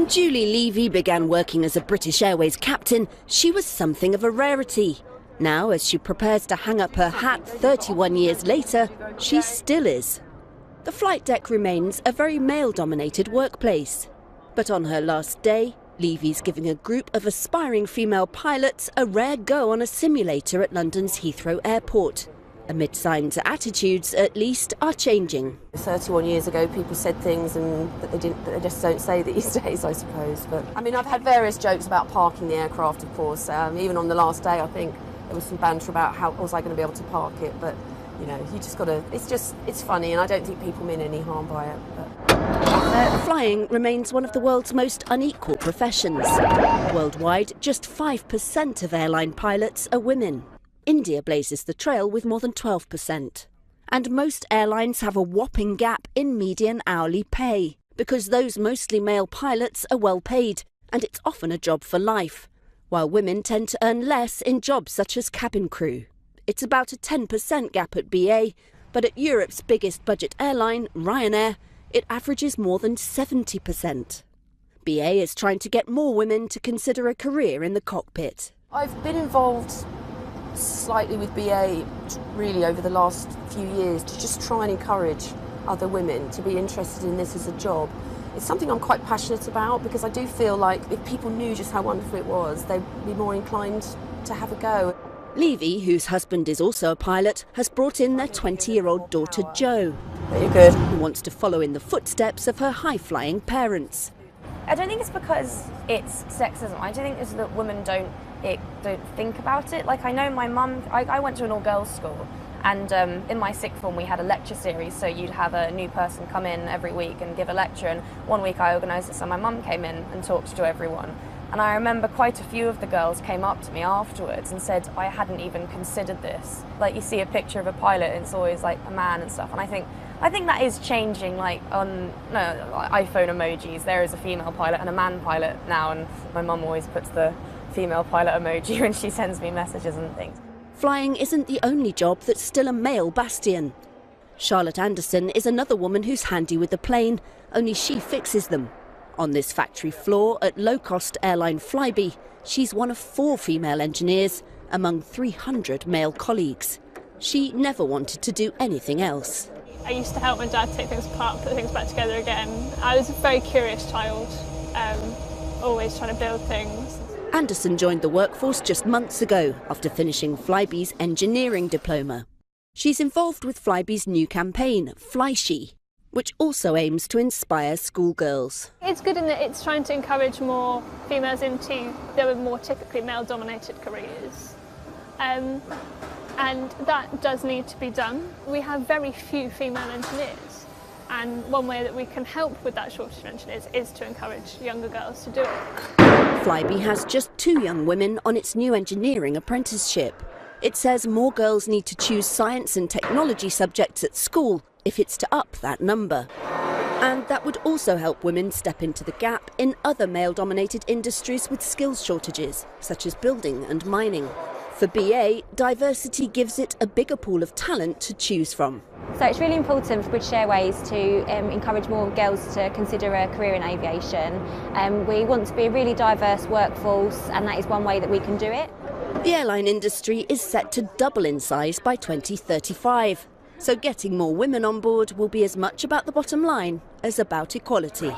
When Julie Levy began working as a British Airways captain, she was something of a rarity. Now, as she prepares to hang up her hat 31 years later, she still is. The flight deck remains a very male-dominated workplace. But on her last day, Levy's giving a group of aspiring female pilots a rare go on a simulator at London's Heathrow Airport. Amid signs attitudes, at least, are changing. 31 years ago, people said things that they just don't say these days, I suppose. But I mean, I've had various jokes about parking the aircraft, of course. Even on the last day, I think there was some banter about how was I going to be able to park it. But you know, you just got to. It's funny, and I don't think people mean any harm by it. But flying remains one of the world's most unequal professions. Worldwide, just 5% of airline pilots are women. India blazes the trail with more than 12%. And most airlines have a whopping gap in median hourly pay, because those mostly male pilots are well paid, and it's often a job for life, while women tend to earn less in jobs such as cabin crew. It's about a 10% gap at BA, but at Europe's biggest budget airline, Ryanair, it averages more than 70%. BA is trying to get more women to consider a career in the cockpit. I've been involved slightly with BA really over the last few years to just try and encourage other women to be interested in this as a job. It's something I'm quite passionate about because I do feel like if people knew just how wonderful it was, they'd be more inclined to have a go. Levy, whose husband is also a pilot, has brought in their 20-year-old daughter Jo, You're good. who wants to follow in the footsteps of her high-flying parents. I don't think it's because it's sexism. I do think it's that women don't think about it. Like, I know my mum, I went to an all-girls school, and in my sixth form we had a lecture series, so you'd have a new person come in every week and give a lecture, and one week I organised it so my mum came in and talked to everyone. And I remember quite a few of the girls came up to me afterwards and said, I hadn't even considered this. Like, you see a picture of a pilot and it's always like a man and stuff, and I think that is changing. Like on iPhone emojis, there is a female pilot and a man pilot now, and my mum always puts the female pilot emoji when she sends me messages and things. Flying isn't the only job that's still a male bastion. Charlotte Anderson is another woman who's handy with the plane, only she fixes them. On this factory floor at low-cost airline Flybe, she's one of 4 female engineers among 300 male colleagues. She never wanted to do anything else. I used to help my dad take things apart, put things back together again. I was a very curious child, always trying to build things. Anderson joined the workforce just months ago after finishing Flybe's engineering diploma. She's involved with Flybe's new campaign, Fly She, which also aims to inspire schoolgirls. It's good in that it's trying to encourage more females into the more typically male-dominated careers. And that does need to be done. We have very few female engineers, and one way that we can help with that shortage of engineers is to encourage younger girls to do it. Flybe has just 2 young women on its new engineering apprenticeship. It says more girls need to choose science and technology subjects at school if it's to up that number. And that would also help women step into the gap in other male-dominated industries with skills shortages, such as building and mining. For BA, diversity gives it a bigger pool of talent to choose from. So it's really important for British Airways to encourage more girls to consider a career in aviation. We want to be a really diverse workforce, and that is one way that we can do it. The airline industry is set to double in size by 2035. So getting more women on board will be as much about the bottom line as about equality.